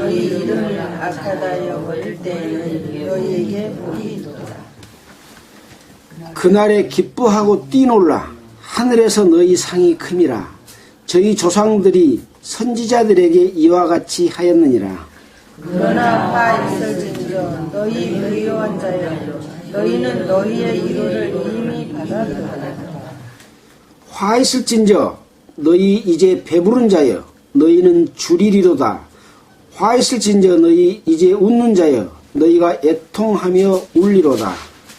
너희 이름을 악하다여 버릴 때에는 너희에게 복이 있도다. 그날에 기뻐하고 뛰놀라. 하늘에서 너희 상이 큼이라. 저희 조상들이 선지자들에게 이와 같이 하였느니라. 그러나 화 있을진저 너희 의로한 자여 너희는 너희의 위로를 이미 받았도다. 화 있을진저 너희 이제 배부른 자여 너희는 줄이리로다. 화 있을진저 너희 이제 웃는 자여 너희가 애통하며 울리로다.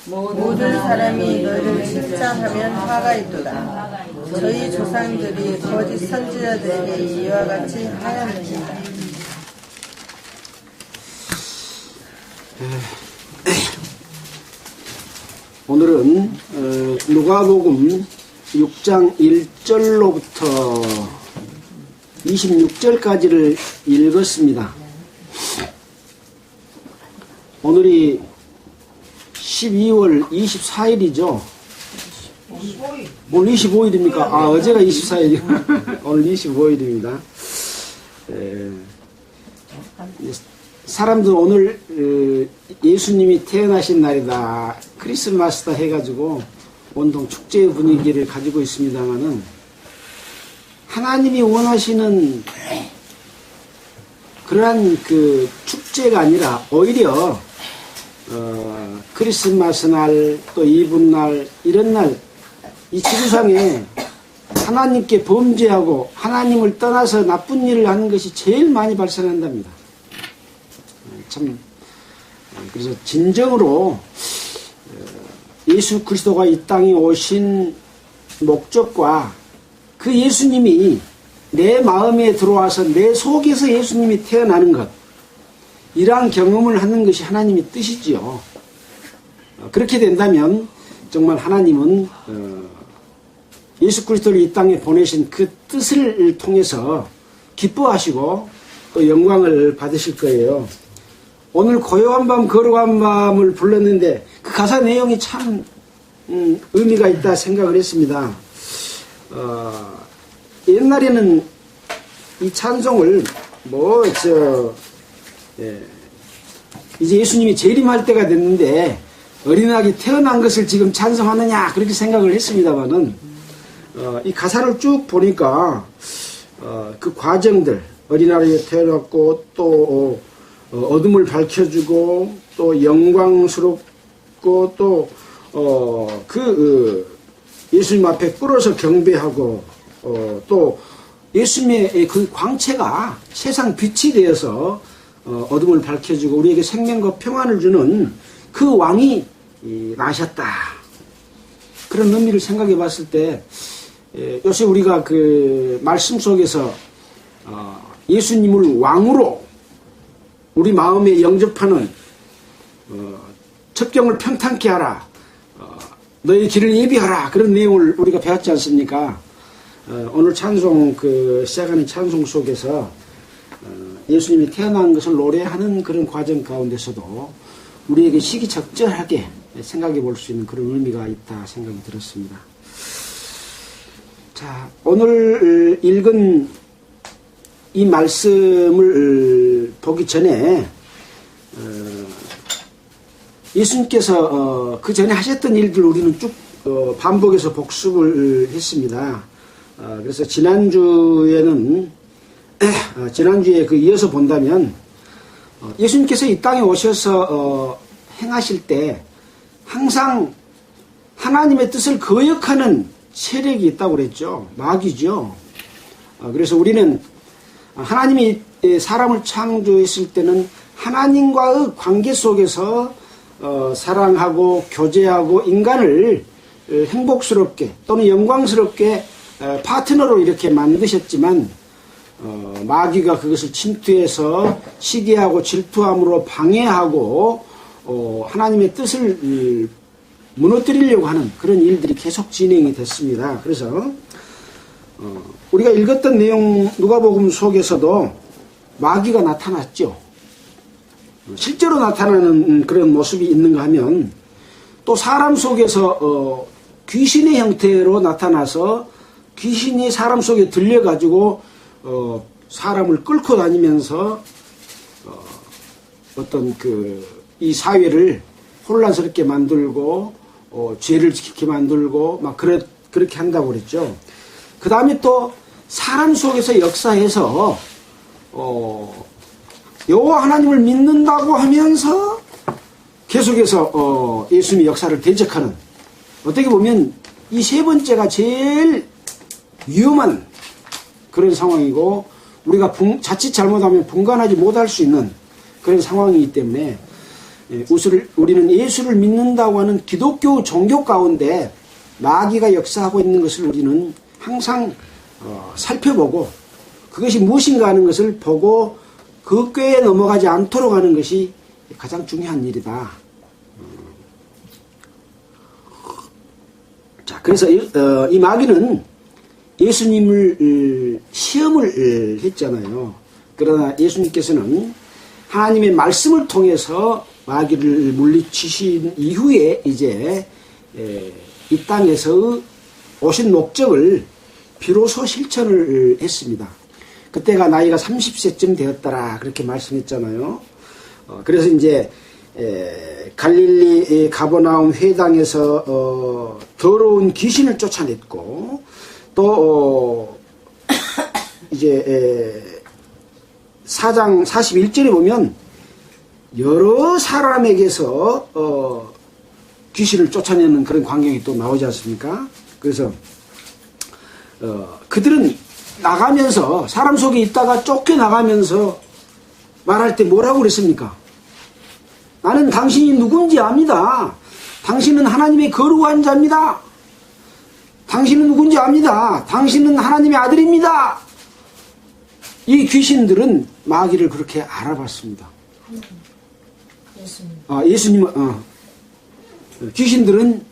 모든 사람이 너희를 칭찬하면 화가 있도다. 저희 조상들이 거짓 선지자들에게 이와 같이 하였느니라. 오늘은 누가복음 6장 1절로부터 26절까지를 읽었습니다. 오늘이 12월 24일이죠. 오늘 25일입니까? 아, 어제가 24일. 오늘 25일입니다. 사람들 오늘 예수님이 태어나신 날이다, 크리스마스다 해가지고 온통 축제의 분위기를 가지고 있습니다만은 하나님이 원하시는 그러한 그 축제가 아니라 오히려 크리스마스 날, 또 이브날, 이런 날, 이 지구상에 하나님께 범죄하고 하나님을 떠나서 나쁜 일을 하는 것이 제일 많이 발생한답니다. 참, 그래서 진정으로 예수 그리스도가 이 땅에 오신 목적과 그 예수님이 내 마음에 들어와서 내 속에서 예수님이 태어나는 것, 이러한 경험을 하는 것이 하나님의 뜻이지요. 그렇게 된다면 정말 하나님은 예수 그리스도를 이 땅에 보내신 그 뜻을 통해서 기뻐하시고 또 영광을 받으실 거예요. 오늘 고요한 밤 거룩한 밤을 불렀는데 그 가사 내용이 참 의미가 있다 생각을 했습니다. 옛날에는 이 찬송을 이제 예수님이 재림할 때가 됐는데 어린아기 태어난 것을 지금 찬송하느냐 그렇게 생각을 했습니다만은 이 가사를 쭉 보니까 그 과정들, 어린아기가 태어났고 또 어둠을 밝혀주고 또 영광스럽고 또 예수님 앞에 꿇어서 경배하고 또 예수님의 그 광채가 세상 빛이 되어서 어둠을 밝혀주고 우리에게 생명과 평안을 주는 그 왕이 나셨다. 그런 의미를 생각해 봤을 때 요새 우리가 그 말씀 속에서 예수님을 왕으로 우리 마음에 영접하는 첩경을 평탄케 하라, 너의 길을 예비하라, 그런 내용을 우리가 배웠지 않습니까? 오늘 찬송 시작하는 찬송 속에서 예수님이 태어난 것을 노래하는 그런 과정 가운데서도 우리에게 시기적절하게 생각해 볼 수 있는 그런 의미가 있다 생각이 들었습니다. 자, 오늘 읽은 이 말씀을 보기 전에 예수님께서 그 전에 하셨던 일들 우리는 쭉 반복해서 복습을 했습니다. 그래서 지난주에 이어서 본다면 예수님께서 이 땅에 오셔서 행하실 때 항상 하나님의 뜻을 거역하는 세력이 있다고 그랬죠. 마귀죠. 그래서 우리는 하나님이 사람을 창조했을 때는 하나님과의 관계 속에서 사랑하고 교제하고 인간을 행복스럽게 또는 영광스럽게 파트너로 이렇게 만드셨지만 마귀가 그것을 침투해서 시기하고 질투함으로 방해하고 하나님의 뜻을 무너뜨리려고 하는 그런 일들이 계속 진행이 됐습니다. 그래서 우리가 읽었던 내용 누가복음 속에서도 마귀가 나타났죠. 실제로 나타나는 그런 모습이 있는가 하면 또 사람 속에서 귀신의 형태로 나타나서 귀신이 사람 속에 들려가지고 사람을 끌고 다니면서 어떤 이 사회를 혼란스럽게 만들고 죄를 지키게 만들고 막 그렇게 한다고 그랬죠. 그 다음에 또 사람 속에서 역사해서 여호와 하나님을 믿는다고 하면서 계속해서 예수님의 역사를 대적하는, 어떻게 보면 이 세 번째가 제일 위험한 그런 상황이고, 우리가 자칫 잘못하면 분간하지 못할 수 있는 그런 상황이기 때문에 우리는 예수를 믿는다고 하는 기독교 종교 가운데 마귀가 역사하고 있는 것을 우리는 항상 살펴보고, 그것이 무엇인가 하는 것을 보고 그 꾀에 넘어가지 않도록 하는 것이 가장 중요한 일이다. 자, 그래서 이 마귀는 예수님을 시험을 했잖아요. 그러나 예수님께서는 하나님의 말씀을 통해서 마귀를 물리치신 이후에 이제 이 땅에서 오신 목적을 비로소 실천을 했습니다. 그때가 나이가 30세쯤 되었더라 그렇게 말씀했잖아요. 그래서 이제 갈릴리 가버나움 회당에서 더러운 귀신을 쫓아냈고, 또 이제 4장 41절에 보면 여러 사람에게서 귀신을 쫓아내는 그런 광경이 또 나오지 않습니까? 그래서 그들은 나가면서, 사람 속에 있다가 쫓겨나가면서 말할 때 뭐라고 그랬습니까? 나는 당신이 누군지 압니다. 당신은 하나님의 거룩한 자입니다. 당신은 누군지 압니다. 당신은 하나님의 아들입니다. 이 귀신들은 마귀를 그렇게 알아봤습니다. 귀신들은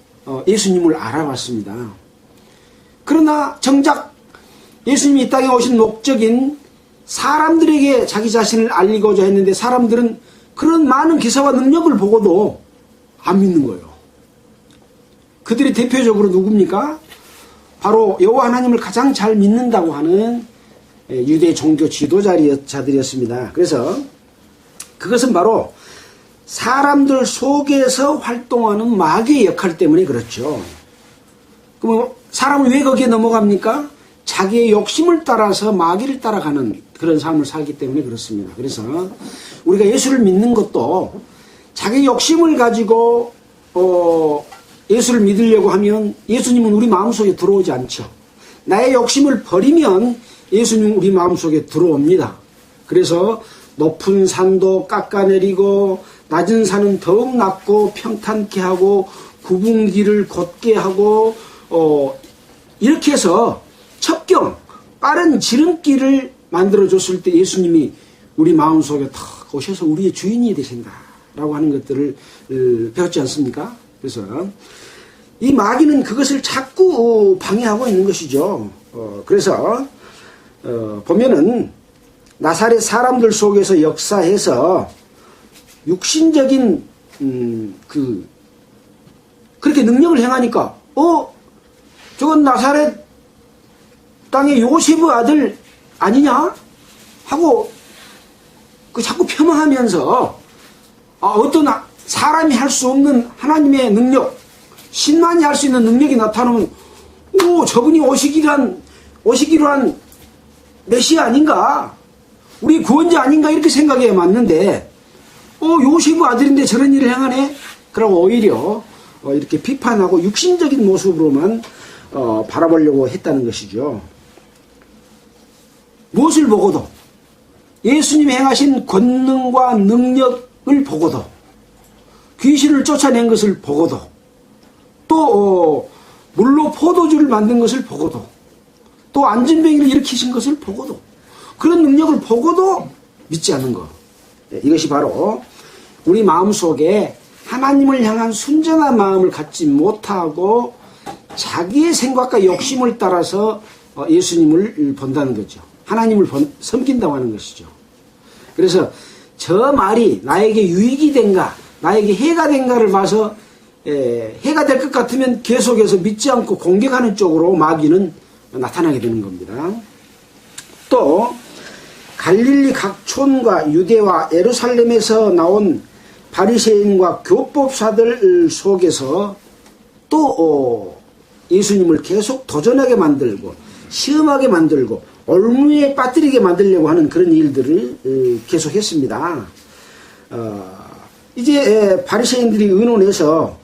예수님을 알아봤습니다. 그러나 정작 예수님이 이 땅에 오신 목적인 사람들에게 자기 자신을 알리고자 했는데, 사람들은 그런 많은 기사와 능력을 보고도 안 믿는 거예요. 그들이 대표적으로 누굽니까? 바로 여호와 하나님을 가장 잘 믿는다고 하는 유대 종교 지도자들이었습니다. 그래서 그것은 바로 사람들 속에서 활동하는 마귀의 역할 때문에 그렇죠. 그럼 사람은 왜 거기에 넘어갑니까? 자기의 욕심을 따라서 마귀를 따라가는 그런 삶을 살기 때문에 그렇습니다. 그래서 우리가 예수를 믿는 것도 자기 욕심을 가지고 예수를 믿으려고 하면 예수님은 우리 마음속에 들어오지 않죠. 나의 욕심을 버리면 예수님은 우리 마음속에 들어옵니다. 그래서 높은 산도 깎아내리고 낮은 산은 더욱 낮고 평탄케 하고 굽은 길을 곧게 하고 이렇게 해서 첩경, 빠른 지름길을 만들어줬을 때 예수님이 우리 마음속에 탁 오셔서 우리의 주인이 되신다라고 하는 것들을 배웠지 않습니까? 그래서 이 마귀는 그것을 자꾸 방해하고 있는 것이죠. 그래서 보면은 나사렛 사람들 속에서 역사해서 육신적인 그렇게 능력을 행하니까 저건 나사렛 땅의 요셉의 아들 아니냐? 하고 자꾸 폄하하면서 어떤 사람이 할 수 없는 하나님의 능력, 신만이 할 수 있는 능력이 나타나면 저분이 오시기로 한 메시아 아닌가? 우리 구원자 아닌가? 이렇게 생각해야 맞는데 요셉의 아들인데 저런 일을 행하네? 그러고 오히려 이렇게 비판하고 육신적인 모습으로만 바라보려고 했다는 것이죠. 무엇을 보고도, 예수님이 행하신 권능과 능력을 보고도, 귀신을 쫓아낸 것을 보고도, 또 물로 포도주를 만든 것을 보고도, 또 안진병이를 일으키신 것을 보고도, 그런 능력을 보고도 믿지 않는 것, 이것이 바로 우리 마음속에 하나님을 향한 순전한 마음을 갖지 못하고 자기의 생각과 욕심을 따라서 예수님을 본다는 거죠. 하나님을 섬긴다고 하는 것이죠. 그래서 저 말이 나에게 유익이 된가, 나에게 해가 된가를 봐서 해가 될 것 같으면 계속해서 믿지 않고 공격하는 쪽으로 마귀는 나타나게 되는 겁니다. 또 갈릴리 각 촌과 유대와 예루살렘에서 나온 바리새인과 교법사들 속에서 또 예수님을 계속 도전하게 만들고 시험하게 만들고 올무에 빠뜨리게 만들려고 하는 그런 일들을 계속했습니다. 이제 바리새인들이 의논해서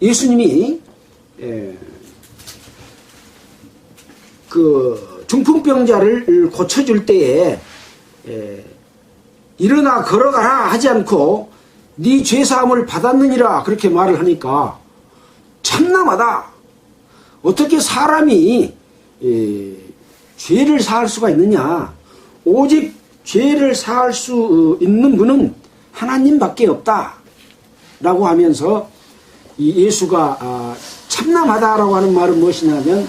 예수님이 그 중풍병자를 고쳐줄 때에 일어나 걸어가라 하지 않고 네 죄사함을 받았느니라 그렇게 말을 하니까 참남하다. 어떻게 사람이 죄를 사할 수가 있느냐. 오직 죄를 사할 수 있는 분은 하나님밖에 없다 라고 하면서 이 예수가 참남하다라고 하는 말은 무엇이냐면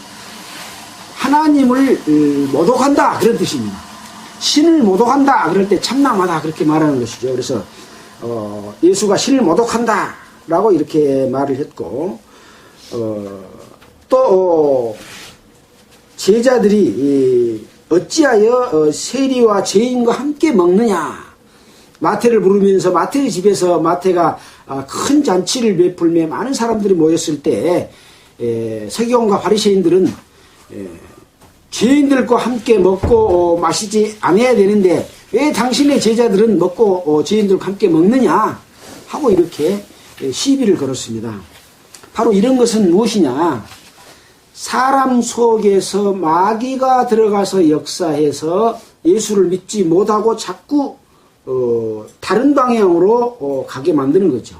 하나님을 모독한다 그런 뜻입니다. 신을 모독한다 그럴 때 참남하다 그렇게 말하는 것이죠. 그래서 예수가 신을 모독한다 라고 이렇게 말을 했고 또 제자들이 어찌하여 세리와 죄인과 함께 먹느냐. 마태를 부르면서 마태의 집에서 마태가 큰 잔치를 베풀며 많은 사람들이 모였을 때 서기관과 바리새인들은 죄인들과 함께 먹고 마시지 않아야 되는데 왜 당신의 제자들은 먹고 죄인들과 함께 먹느냐 하고 이렇게 시비를 걸었습니다. 바로 이런 것은 무엇이냐. 사람 속에서 마귀가 들어가서 역사해서 예수를 믿지 못하고 자꾸 다른 방향으로 가게 만드는 거죠.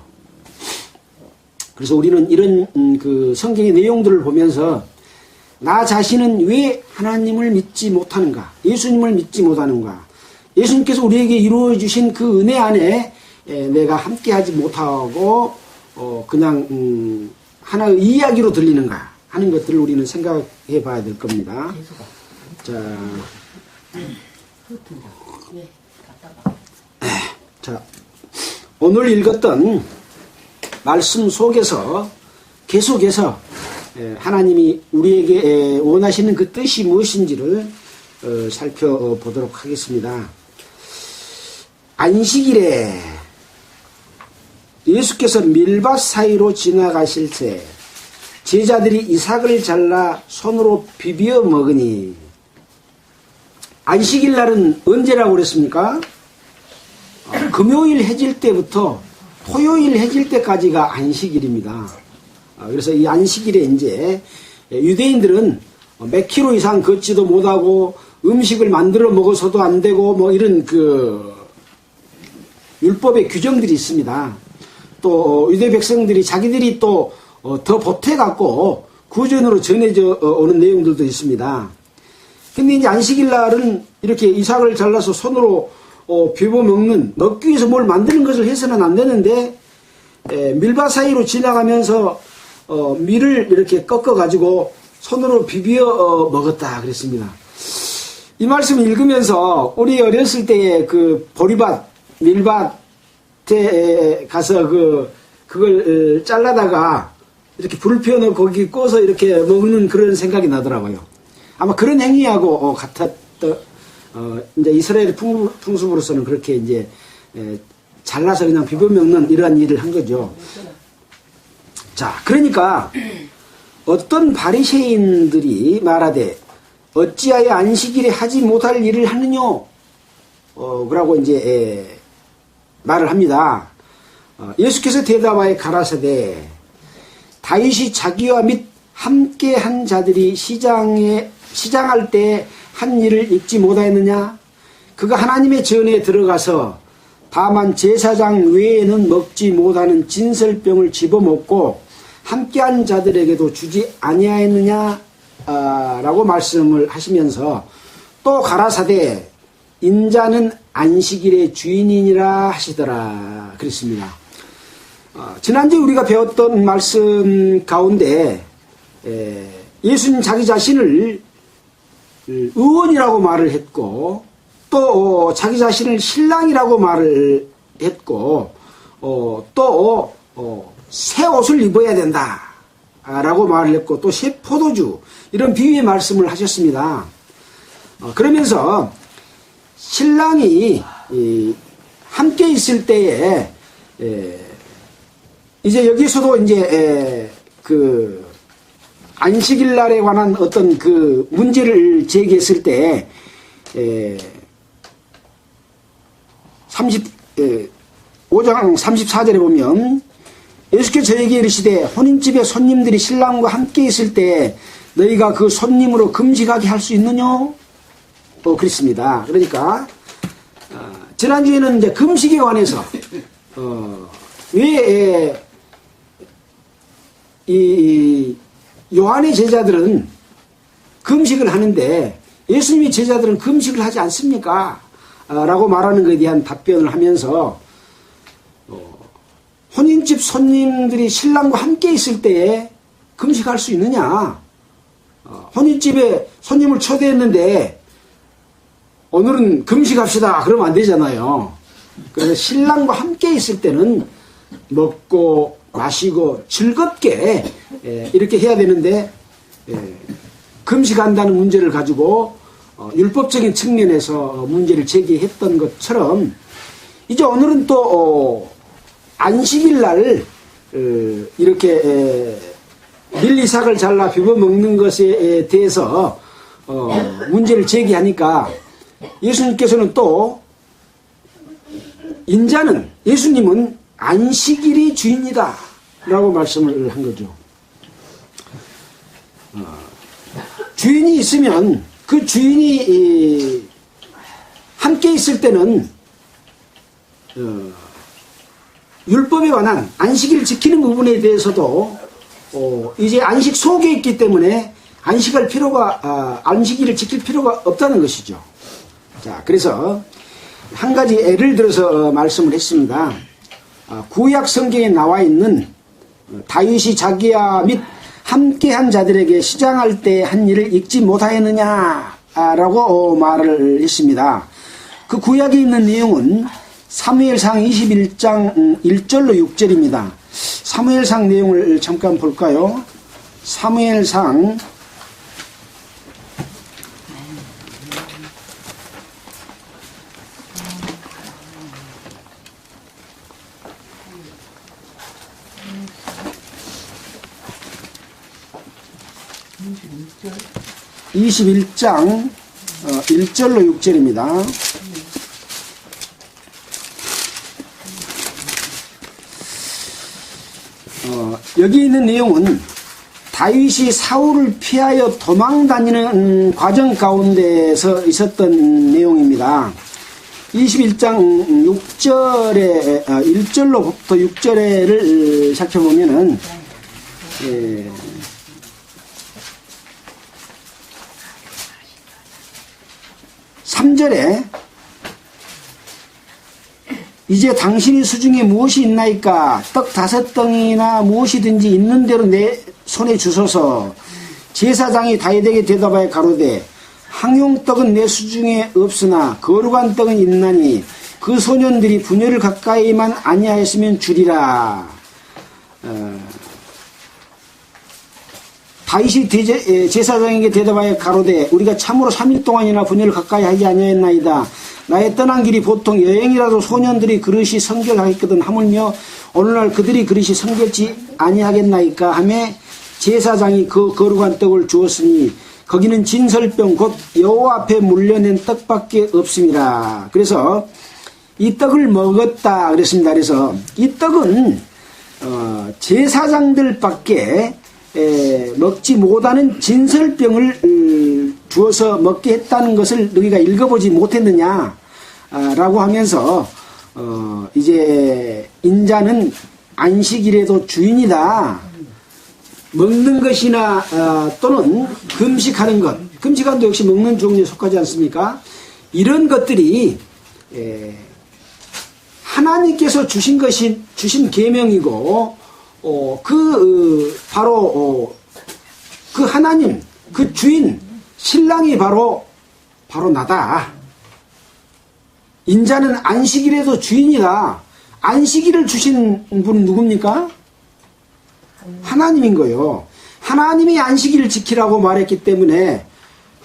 그래서 우리는 이런 그 성경의 내용들을 보면서 나 자신은 왜 하나님을 믿지 못하는가, 예수님을 믿지 못하는가, 예수님께서 우리에게 이루어 주신 그 은혜 안에 내가 함께하지 못하고 그냥 하나의 이야기로 들리는가 하는 것들을 우리는 생각해 봐야 될 겁니다. 자, 오늘 읽었던 말씀 속에서 계속해서 하나님이 우리에게 원하시는 그 뜻이 무엇인지를 살펴보도록 하겠습니다. 안식일에 예수께서 밀밭 사이로 지나가실 때 제자들이 이삭을 잘라 손으로 비벼 먹으니, 안식일 날은 언제라고 그랬습니까? 금요일 해질 때부터 토요일 해질 때까지가 안식일입니다. 그래서 이 안식일에 이제 유대인들은 몇 킬로 이상 걷지도 못하고 음식을 만들어 먹어서도 안 되고 뭐 이런 그 율법의 규정들이 있습니다. 또 유대 백성들이 자기들이 또 더 보태갖고 구전으로 전해져 오는 내용들도 있습니다. 근데 이제 안식일 날은 이렇게 이삭을 잘라서 손으로 비벼 먹기 위해서 뭘 만드는 것을 해서는 안 되는데, 밀밭 사이로 지나가면서 밀을 이렇게 꺾어가지고 손으로 비벼 먹었다 그랬습니다. 이 말씀을 읽으면서 우리 어렸을 때의 그 보리밭, 밀밭에 가서 그걸 잘라다가 이렇게 불을 피워놓고 거기 구워서 이렇게 먹는 그런 생각이 나더라고요. 아마 그런 행위하고 같았던, 이제 이스라엘 풍습으로서는 그렇게 이제 잘라서 그냥 비벼 먹는 이러한 일을 한 거죠. 자, 그러니까 어떤 바리새인들이 말하되 어찌하여 안식일에 하지 못할 일을 하느냐, 그러고 이제 말을 합니다. 예수께서 대답하여 가라사대 다윗이 자기와 및 함께한 자들이 시장할 때 한 일을 잊지 못하였느냐? 그가 하나님의 전에 들어가서 다만 제사장 외에는 먹지 못하는 진설병을 집어먹고 함께한 자들에게도 주지 아니하였느냐? 라고 말씀을 하시면서 또 가라사대 인자는 안식일의 주인이니라 하시더라 그랬습니다. 지난주에 우리가 배웠던 말씀 가운데 예수님 자기 자신을 의원이라고 말을 했고, 또 자기 자신을 신랑이라고 말을 했고, 또 새 옷을 입어야 된다 라고 말을 했고, 또 새 포도주, 이런 비유의 말씀을 하셨습니다. 그러면서 신랑이 함께 있을 때에 이제 여기서도 이제 그 안식일 날에 관한 어떤 그 문제를 제기했을 때 5장 34절에 보면 예수께서 저에게 이르시되 혼인집에 손님들이 신랑과 함께 있을 때 너희가 그 손님으로 금식하게 할 수 있느냐? 그렇습니다. 그러니까 지난주에는 이제 금식에 관해서 왜 이 요한의 제자들은 금식을 하는데 예수님의 제자들은 금식을 하지 않습니까? 라고 말하는 것에 대한 답변을 하면서 혼인집 손님들이 신랑과 함께 있을 때에 금식할 수 있느냐? 혼인집에 손님을 초대했는데 오늘은 금식합시다 그러면 안 되잖아요. 그래서 신랑과 함께 있을 때는 먹고 마시고 즐겁게 이렇게 해야 되는데 금식한다는 문제를 가지고 율법적인 측면에서 문제를 제기했던 것처럼 이제 오늘은 또 안식일 날 이렇게 밀리삭을 잘라 비벼 먹는 것에 대해서 문제를 제기하니까 예수님께서는 또 인자는 예수님은 안식일이 주인이다 라고 말씀을 한 거죠. 주인이 있으면 그 주인이 함께 있을 때는 율법에 관한 안식일을 지키는 부분에 대해서도 이제 안식 속에 있기 때문에 안식일을 지킬 필요가 없다는 것이죠. 자, 그래서 한 가지 예를 들어서 말씀을 했습니다. 구약 성경에 나와 있는 다윗이 자기와 및 함께한 자들에게 시장할 때 한 일을 읽지 못하였느냐라고 말을 했습니다. 그 구약에 있는 내용은 사무엘상 21장 1절로 6절입니다. 사무엘상 내용을 잠깐 볼까요? 사무엘상 21장 1절로 6절입니다. 여기 있는 내용은 다윗이 사울을 피하여 도망다니는 과정 가운데서 있었던 내용입니다. 21장 6절에 1절로부터 6절을 살펴보면은 3절에 이제 당신의 수중에 무엇이 있나이까? 떡 5덩이나 무엇이든지 있는 대로 내 손에 주소서. 제사장이 다윗에게 대답하여 가로되 항용떡은 내 수중에 없으나 거룩한 떡은 있나니 그 소년들이 분열을 가까이만 아니하였으면 주리라. 다윗이 제사장에게 대답하여 가로되 우리가 참으로 3일 동안이나 분열을 가까이 하지 아니하였나이다. 나의 떠난 길이 보통 여행이라도 소년들이 그릇이 성결하겠거든 하물며 오늘날 그들이 그릇이 성결치 아니하겠나이까 하며 제사장이 그 거룩한 떡을 주었으니 거기는 진설병 곧 여호와 앞에 물려낸 떡밖에 없음이라. 그래서 이 떡을 먹었다 그랬습니다. 그래서 이 떡은 제사장들밖에 먹지 못하는 진설병을 주어서 먹게 했다는 것을 너희가 읽어보지 못했느냐 라고 하면서 이제 인자는 안식일에도 주인이다. 먹는 것이나 또는 금식하는 것, 금식한도 역시 먹는 종류에 속하지 않습니까? 이런 것들이 하나님께서 주신 계명이고 바로 그 하나님, 그 주인, 신랑이 바로 나다. 인자는 안식일에도 주인이다. 안식일을 주신 분은 누굽니까? 하나님인 거예요. 하나님이 안식일을 지키라고 말했기 때문에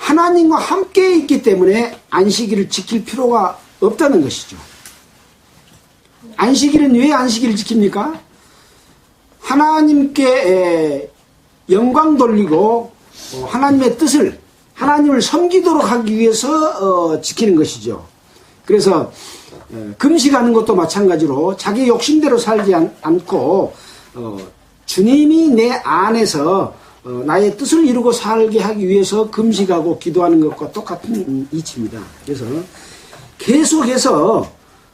하나님과 함께 있기 때문에 안식일을 지킬 필요가 없다는 것이죠. 안식일은 왜 안식일을 지킵니까? 하나님께 영광 돌리고 하나님의 뜻을, 하나님을 섬기도록 하기 위해서 지키는 것이죠. 그래서 금식하는 것도 마찬가지로 자기 욕심대로 살지 않고 주님이 내 안에서 나의 뜻을 이루고 살게 하기 위해서 금식하고 기도하는 것과 똑같은 이치입니다. 그래서 계속해서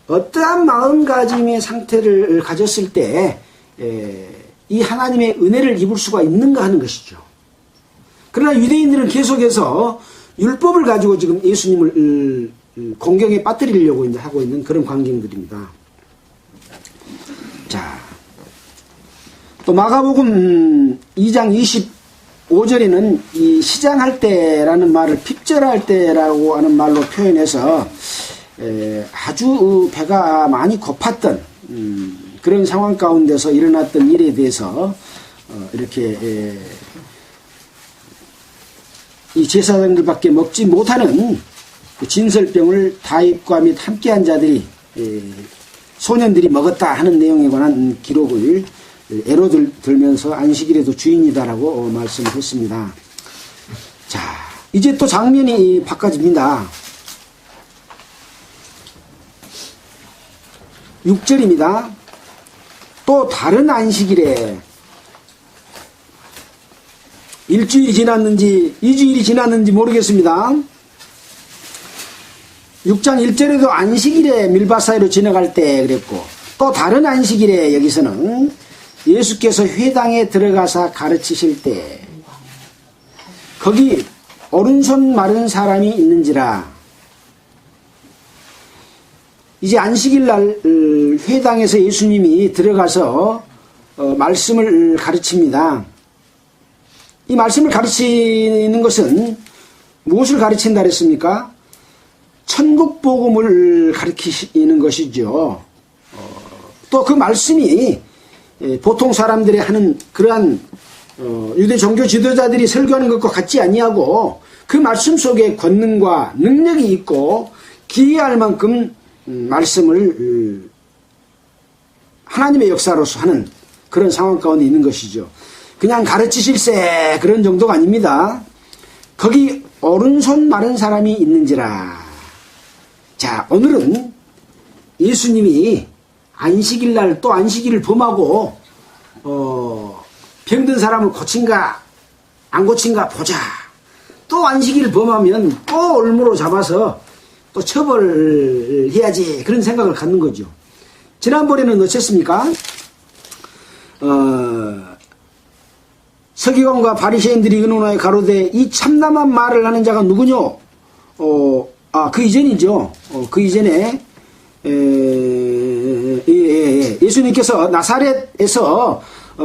어떠한 마음가짐의 상태를 가졌을 때 이 하나님의 은혜를 입을 수가 있는가 하는 것이죠. 그러나 유대인들은 계속해서 율법을 가지고 지금 예수님을 공경에 빠뜨리려고 이제 하고 있는 그런 광경들입니다. 자, 또 마가복음 2장 25절에는 이 시장할 때라는 말을 핍절할 때라고 하는 말로 표현해서 아주 배가 많이 고팠던 그런 상황 가운데서 일어났던 일에 대해서 이렇게 이 제사장들밖에 먹지 못하는 진설병을 다윗과 및 함께한 자들이 소년들이 먹었다 하는 내용에 관한 기록을 애로 들면서 안식일에도 주인이다라고 말씀을 했습니다. 자, 이제 또 장면이 바꿔집니다. 6절입니다. 또 다른 안식일에 일주일이 지났는지 2주일이 지났는지 모르겠습니다. 6장 1절에도 안식일에 밀밭 사이로 지나갈 때 그랬고, 또 다른 안식일에 여기서는 예수께서 회당에 들어가서 가르치실 때 거기 오른손 마른 사람이 있는지라. 이제 안식일 날 회당에서 예수님이 들어가서 말씀을 가르칩니다. 이 말씀을 가르치는 것은 무엇을 가르친다 그랬습니까? 천국 복음을 가르치는 것이죠. 또 그 말씀이 보통 사람들이 하는 그러한 유대 종교 지도자들이 설교하는 것과 같지 아니하고 그 말씀 속에 권능과 능력이 있고 기이할 만큼 말씀을 하나님의 역사로서 하는 그런 상황 가운데 있는 것이죠. 그냥 가르치실세 그런 정도가 아닙니다. 거기 오른손 마른 사람이 있는지라. 자, 오늘은 예수님이 안식일 날 또 안식일을 범하고 병든 사람을 고친가 안 고친가 보자. 또 안식일을 범하면 또 올무로 잡아서 또 처벌을 해야지 그런 생각을 갖는 거죠. 지난번에는 어땠습니까? 서기관과 바리새인들이 의논하여 가로되 이 참담한 말을 하는 자가 누구뇨? 그 이전이죠. 그 이전에 예수님께서 나사렛에서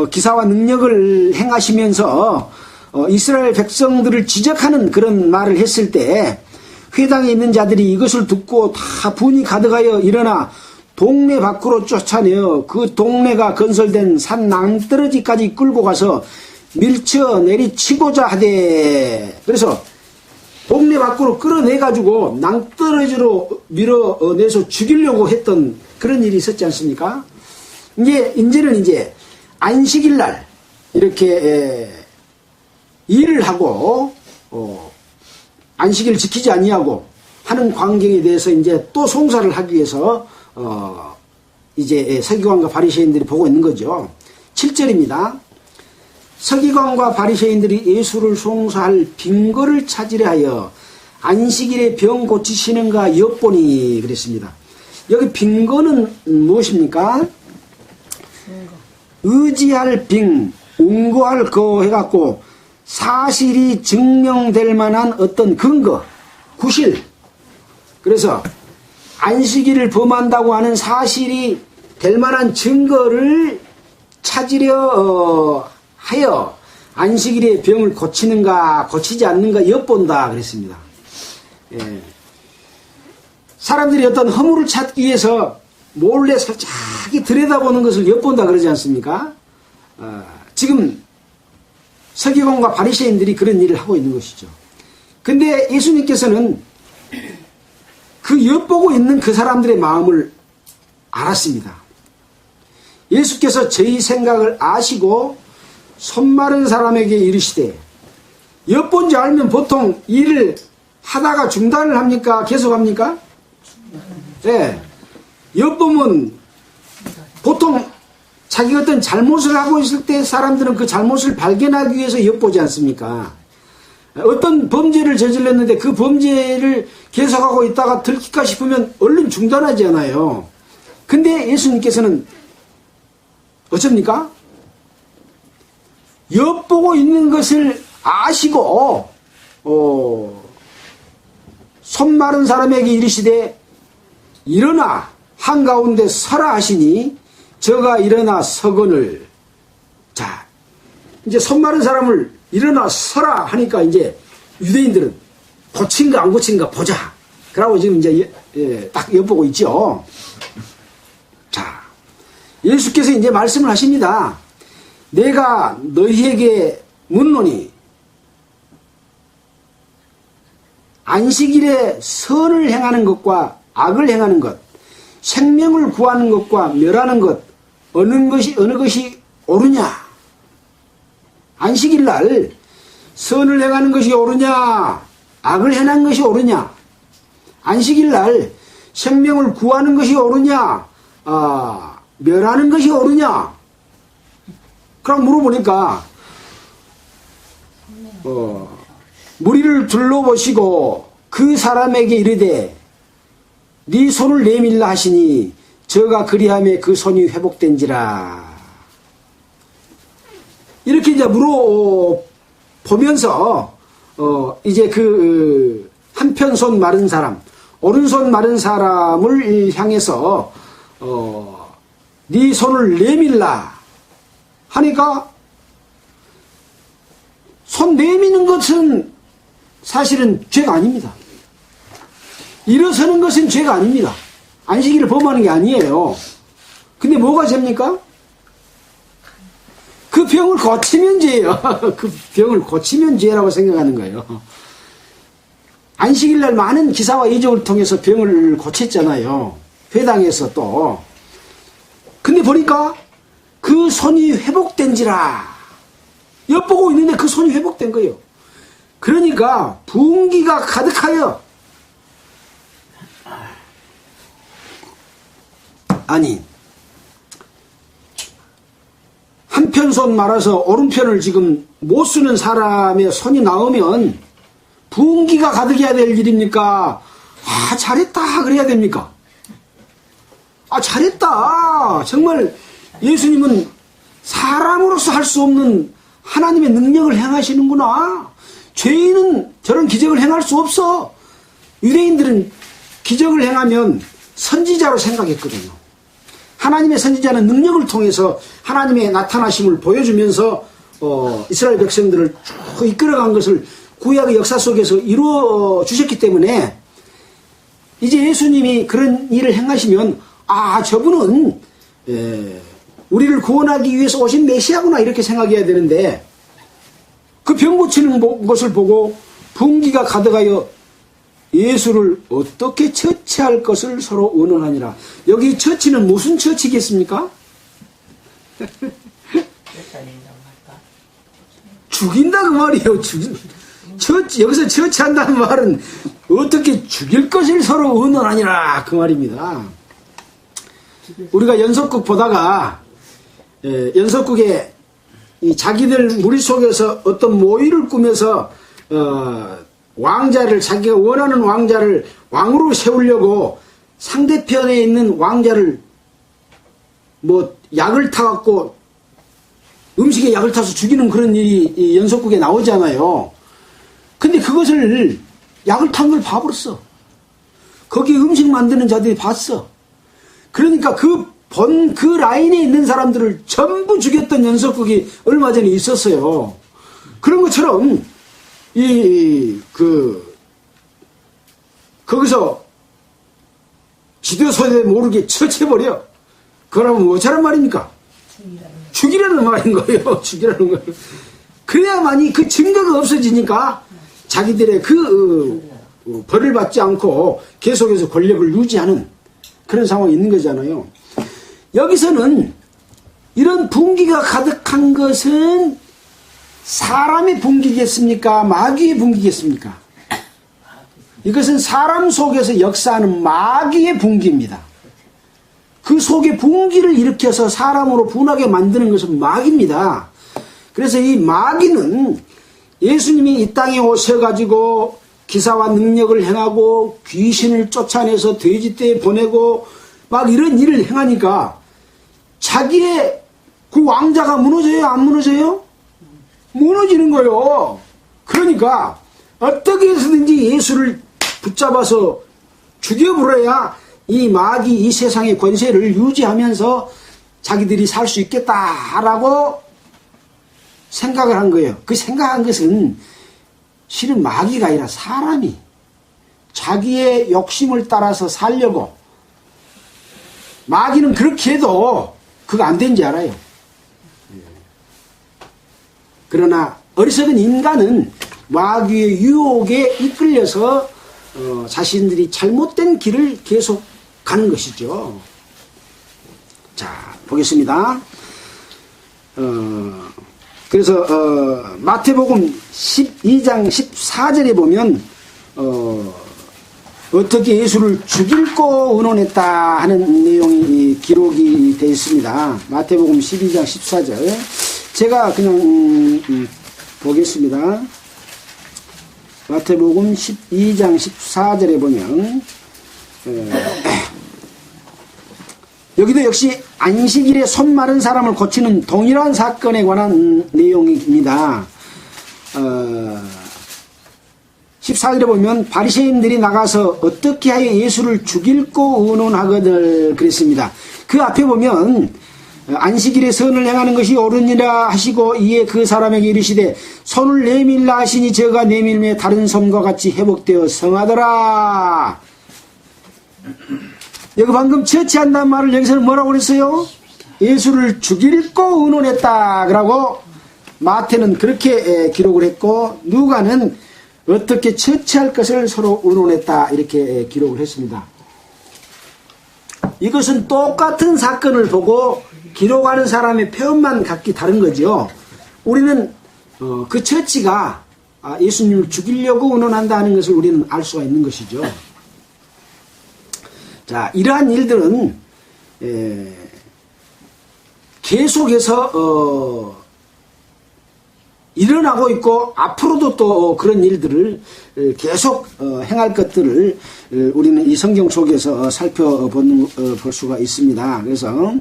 기사와 능력을 행하시면서 이스라엘 백성들을 지적하는 그런 말을 했을 때 회당에 있는 자들이 이것을 듣고 다 분이 가득하여 일어나 동네 밖으로 쫓아내어 그 동네가 건설된 산 낭떠러지까지 끌고 가서 밀쳐 내리치고자 하되. 그래서 동네 밖으로 끌어내가지고 낭떠러지로 밀어내서 죽이려고 했던 그런 일이 있었지 않습니까? 이제는 이제 안식일 날 이렇게 일을 하고 안식일을 지키지 아니하고 하는 광경에 대해서 이제 또 송사를 하기 위해서 이제 서기관과 바리새인들이 보고 있는 거죠. 7절입니다. 서기관과 바리새인들이 예수를 송사할 빙거를 찾으려 하여 안식일에 병 고치시는가 엿보니 그랬습니다. 여기 빙거는 무엇입니까? 의지할 빙, 운고할 거 해갖고 사실이 증명될 만한 어떤 근거, 구실. 그래서 안식일을 범한다고 하는 사실이 될 만한 증거를 찾으려 하여 안식일에 병을 고치는가 고치지 않는가 엿본다 그랬습니다. 예. 사람들이 어떤 허물을 찾기 위해서 몰래 살짝이 들여다보는 것을 엿본다 그러지 않습니까? 지금 서기관과 바리새인들이 그런 일을 하고 있는 것이죠. 근데 예수님께서는 그 엿보고 있는 그 사람들의 마음을 알았습니다. 예수께서 저희 생각을 아시고 손 마른 사람에게 이르시되, 엿본 줄 알면 보통 일을 하다가 중단을 합니까? 계속합니까? 네. 엿보면 보통 자기가 어떤 잘못을 하고 있을 때 사람들은 그 잘못을 발견하기 위해서 엿보지 않습니까? 어떤 범죄를 저질렀는데 그 범죄를 계속하고 있다가 들킬까 싶으면 얼른 중단하지 않아요. 근데 예수님께서는 어쩝니까? 엿보고 있는 것을 아시고 손 마른 사람에게 이르시되 일어나 한가운데 서라 하시니 저가 일어나 서거늘. 자, 이제 손 마른 사람을 일어나 서라 하니까 이제 유대인들은 고친가 안 고친가 보자. 그러고 지금 이제 딱 엿보고 있죠. 자, 예수께서 이제 말씀을 하십니다. 내가 너희에게 묻노니 안식일에 선을 행하는 것과 악을 행하는 것, 생명을 구하는 것과 멸하는 것, 어느 것이 옳으냐? 안식일 날 선을 행하는 것이 옳으냐? 악을 행하는 것이 옳으냐? 안식일 날 생명을 구하는 것이 옳으냐? 멸하는 것이 옳으냐? 그럼 물어보니까 무리를 둘러보시고 그 사람에게 이르되 네 손을 내밀라 하시니 저가 그리함에 그 손이 회복된지라. 이렇게 이제 물어보면서 이제 그 한편 손 마른 사람, 오른손 마른 사람을 향해서 네 손을 내밀라 하니까 손 내미는 것은 사실은 죄가 아닙니다. 일어서는 것은 죄가 아닙니다. 안식일을 범하는 게 아니에요. 근데 뭐가 죄입니까? 그 병을 고치면 죄예요. 그 병을 고치면 죄라고 생각하는 거예요. 안식일 날 많은 기사와 이적을 통해서 병을 고쳤잖아요. 회당에서 또. 근데 보니까 그 손이 회복된지라. 엿보고 있는데 그 손이 회복된 거예요. 그러니까 분기가 가득하여, 아니 한편 손 말아서 오른편을 지금 못 쓰는 사람의 손이 나오면 분기가 가득해야 될 일입니까? 잘했다 그래야 됩니까? 잘했다. 정말 예수님은 사람으로서 할 수 없는 하나님의 능력을 행하시는구나. 죄인은 저런 기적을 행할 수 없어. 유대인들은 기적을 행하면 선지자로 생각했거든요. 하나님의 선지자는 능력을 통해서 하나님의 나타나심을 보여주면서 이스라엘 백성들을 쭉 이끌어간 것을 구약의 역사 속에서 이루어 주셨기 때문에 이제 예수님이 그런 일을 행하시면 저분은 우리를 구원하기 위해서 오신 메시아구나 이렇게 생각해야 되는데 그 병 고치는 것을 보고 분기가 가득하여 예수를 어떻게 처치할 것을 서로 의논하니라. 여기 처치는 무슨 처치겠습니까? 죽인다 그 말이에요. 여기서 처치한다는 말은 어떻게 죽일 것을 서로 의논하니라 그 말입니다. 우리가 연속극 보다가 연속극에 이 자기들 무리 속에서 어떤 모의를 꾸며서 왕자를, 자기가 원하는 왕자를 왕으로 세우려고 상대편에 있는 왕자를 약을 타갖고 음식에 약을 타서 죽이는 그런 일이 연속극에 나오잖아요. 근데 그것을 약을 탄 걸 봐버렸어. 거기 음식 만드는 자들이 봤어. 그러니까 그 라인에 있는 사람들을 전부 죽였던 연속극이 얼마 전에 있었어요. 그런 것처럼 거기서 지도서에 모르게 처치해버려. 그러면 어쩌란 말입니까? 죽이라는 말인 거예요. 죽이라는 거예요. 그래야만이 그 증거가 없어지니까 자기들의 벌을 받지 않고 계속해서 권력을 유지하는 그런 상황이 있는 거잖아요. 여기서는 이런 분기가 가득한 것은 사람의 분기겠습니까? 마귀의 분기겠습니까? 이것은 사람 속에서 역사하는 마귀의 분기입니다. 그 속에 분기를 일으켜서 사람으로 분하게 만드는 것은 마귀입니다. 그래서 이 마귀는 예수님이 이 땅에 오셔가지고 기사와 능력을 행하고 귀신을 쫓아내서 돼지떼에 보내고 막 이런 일을 행하니까 자기의 그 왕자가 무너져요? 안 무너져요? 무너지는 거예요. 그러니까 어떻게 해서든지 예수를 붙잡아서 죽여버려야 이 마귀 이 세상의 권세를 유지하면서 자기들이 살 수 있겠다라고 생각을 한 거예요. 그 생각한 것은 실은 마귀가 아니라 사람이 자기의 욕심을 따라서 살려고, 마귀는 그렇게 해도 그거 안 되는지 알아요. 그러나 어리석은 인간은 마귀의 유혹에 이끌려서 자신들이 잘못된 길을 계속 가는 것이죠. 자, 보겠습니다. 그래서 마태복음 12장 14절에 보면 어떻게 예수를 죽일고 의논했다 하는 내용이 기록이 되어 있습니다. 마태복음 12장 14절 제가 그냥 보겠습니다. 마태복음 12장 14절에 보면 여기도 역시 안식일에 손 마른 사람을 고치는 동일한 사건에 관한 내용입니다. 14절에 보면 바리새인들이 나가서 어떻게 하여 예수를 죽일고 의논하거늘 그랬습니다. 그 앞에 보면 안식일에 선을 행하는 것이 옳으니라 하시고 이에 그 사람에게 이르시되 손을 내밀라 하시니 저가 내밀매 다른 손과 같이 회복되어 성하더라. 여기 방금 처치한다는 말을 여기서는 뭐라고 그랬어요? 예수를 죽일고 의논했다 그러고 마태는 그렇게 기록을 했고 누가는 어떻게 처치할 것을 서로 의논했다 이렇게 기록을 했습니다. 이것은 똑같은 사건을 보고 기록하는 사람의 표현만 각기 다른 거죠. 우리는 그 처치가 예수님을 죽이려고 의논한다는 것을 우리는 알 수가 있는 것이죠. 자, 이러한 일들은 계속해서 일어나고 있고 앞으로도 또 그런 일들을 계속 행할 것들을 우리는 이 성경 속에서 살펴볼 수가 있습니다. 그래서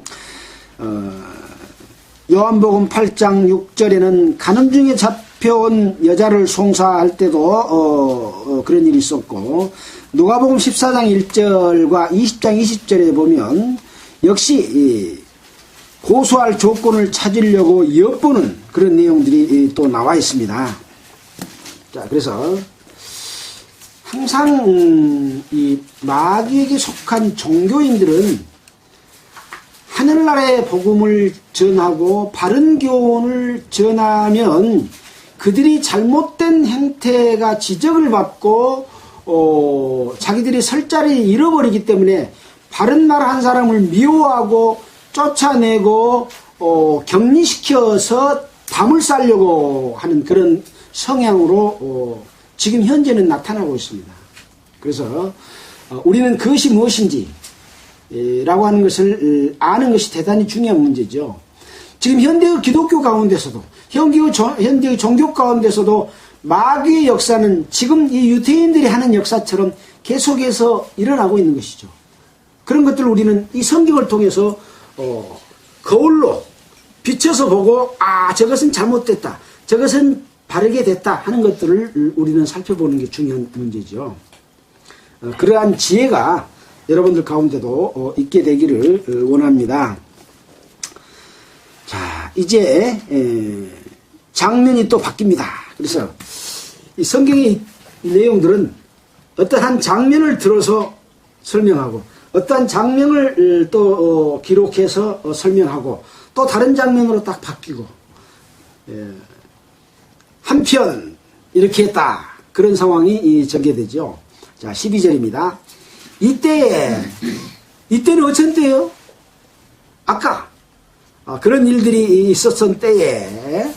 요한복음 8장 6절에는 가늠 중에 잡혀온 여자를 송사할 때도 그런 일이 있었고 누가복음 14장 1절과 20장 20절에 보면 역시 고소할 조건을 찾으려고 엿보는 그런 내용들이 또 나와 있습니다. 자, 그래서 항상 이 마귀에게 속한 종교인들은 하늘나라의 복음을 전하고 바른 교훈을 전하면 그들이 잘못된 행태가 지적을 받고 자기들이 설 자리를 잃어버리기 때문에 바른 말 한 사람을 미워하고 쫓아내고 격리시켜서 담을 쌓으려고 하는 그런 성향으로 지금 현재는 나타나고 있습니다. 그래서 우리는 그것이 무엇인지 라고 하는 것을 아는 것이 대단히 중요한 문제죠. 지금 현대의 기독교 가운데서도 현대의 종교 가운데서도 마귀의 역사는 지금 이 유대인들이 하는 역사처럼 계속해서 일어나고 있는 것이죠. 그런 것들을 우리는 이 성경을 통해서 거울로 비춰서 보고 저것은 잘못됐다, 저것은 바르게 됐다 하는 것들을 우리는 살펴보는 게 중요한 문제죠. 그러한 지혜가 여러분들 가운데도 있게 되기를 원합니다. 자, 이제 장면이 또 바뀝니다. 그래서 이 성경의 내용들은 어떠한 장면을 들어서 설명하고 어떠한 장면을 또 기록해서 설명하고 또 다른 장면으로 딱 바뀌고 한편 이렇게 했다, 그런 상황이 전개되죠. 자, 12절입니다. 이때는 어쩐 때요? 아까 그런 일들이 있었던 때에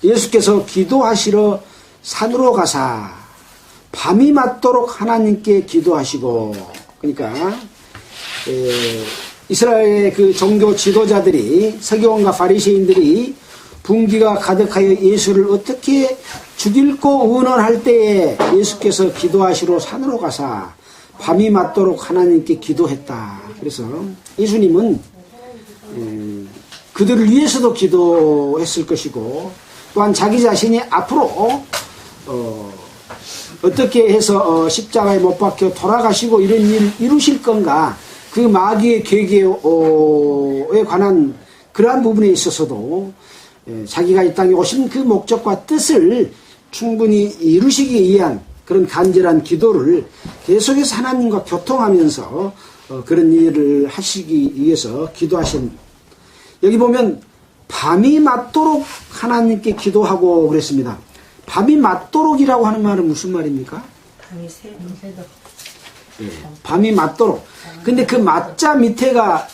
예수께서 기도하시러 산으로 가사 밤이 맞도록 하나님께 기도하시고, 그러니까 이스라엘의 그 종교 지도자들이, 서기관과 바리새인들이 분기가 가득하여 예수를 어떻게 죽일고 의논할 때에 예수께서 기도하시러 산으로 가사 밤이 맞도록 하나님께 기도했다. 그래서 예수님은 그들을 위해서도 기도했을 것이고, 또한 자기 자신이 앞으로 어떻게 해서 십자가에 못 박혀 돌아가시고 이런 일 이루실 건가, 그 마귀의 계계에 관한 그러한 부분에 있어서도 자기가 이 땅에 오신 그 목적과 뜻을 충분히 이루시기 위한 그런 간절한 기도를 계속해서 하나님과 교통하면서 그런 일을 하시기 위해서 기도하신, 여기 보면 밤이 맞도록 하나님께 기도하고 그랬습니다. 밤이 맞도록이라고 하는 말은 무슨 말입니까? 밤이 새도록. 예, 밤이 맞도록. 근데 그 맞자 밑에가